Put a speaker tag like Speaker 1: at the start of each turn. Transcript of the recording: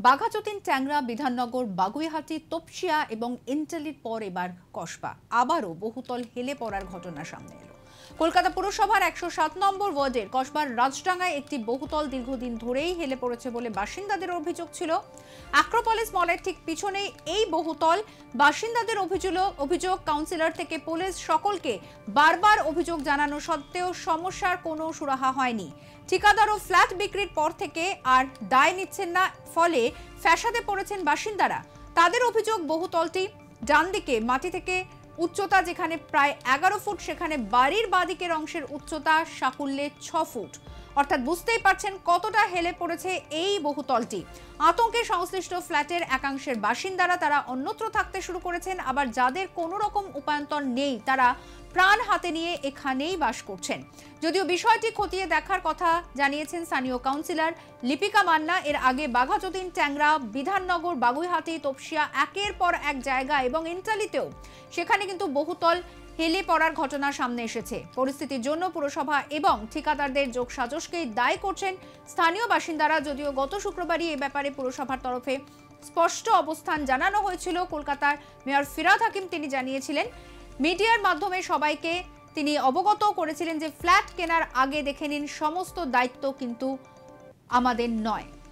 Speaker 1: বাঘাযতীন, ট্যাংরা, বিধাননগর, বাগুইহাটি, তপসিয়া এবং ইন্টালির পর এবার কসবা। আবারও বহুতল হেলে পড়ার ঘটনা সামনে এলো। কলকাতা পুরসভার ১০৭ নম্বর ওয়ার্ডের কসবার রাজডাঙ্গায় একটি বহুতল দীর্ঘদিন ধরেই হেলে পড়েছে বলে বাসিন্দাদের অভিযোগ ছিল। অ্যাক্রোপলিস মলের ঠিক পিছনেই এই বহুতল। বাসিন্দাদের অভিযোগ কাউন্সিলর থেকে পুলিশ সকলকে বারবার অভিযোগ জানানো সত্ত্বেও সমস্যার কোনো সুরাহা হয়নি। ঠিকাদার ও ফ্ল্যাট বিক্রির পর থেকে আর দায় নিচ্ছেন না, ফলে ফ্যাসাদে পড়েছেন বাসিন্দারা। তাদের অভিযোগ বহুতলটি ডান দিকে মাটি থেকে উচ্চতা যেখানে প্রায় ১১ ফুট, সেখানে বাড়ির বাঁদিকের অংশের উচ্চতা সাকুল্যে ৬ ফুট। অর্থাৎ বুঝতেই পারছেন কতটা হেলে পড়েছে এই বহুতলটি। আতঙ্কে সংশ্লিষ্ট ফ্ল্যাটের একাংশের বাসিন্দারা তারা অন্যত্র থাকতে শুরু করেছেন। আবার যাদের কোনো রকম উপায়ন্তর নেই তারা প্রাণ হাতে নিয়ে এখানেই বাস করছেন। যদিও বিষয়টি খতিয়ে দেখার কথা জানিয়েছেন স্থানীয় কাউন্সিলর লিপিকা মান্না। এর আগে বাঘাযতীন, ট্যাংরা, বিধাননগর, বাগুইহাটি, তপসিয়া একের পর এক জায়গা এবং ইন্টালিতেও সেখানে কিন্তু বহুতল হেলে পড়ার ঘটনা সামনে এসেছে। পরিস্থিতির জন্য পুরসভা এবং ঠিকাদারদের যোগসাজশকেই দায়ী করছেন স্থানীয় বাসিন্দারা। যদিও গত শুক্রবারই এ ব্যাপারে পুরসভার তরফে স্পষ্ট অবস্থান জানানো হয়েছিল। কলকাতার মেয়র ফিরহাদ হাকিম তিনি জানিয়েছিলেন, মিডিয়ার মাধ্যমে সবাইকে তিনি অবগত করেছিলেন যে ফ্ল্যাট কেনার আগে দেখে নিন, সমস্ত দায়িত্ব কিন্তু আমাদের নয়।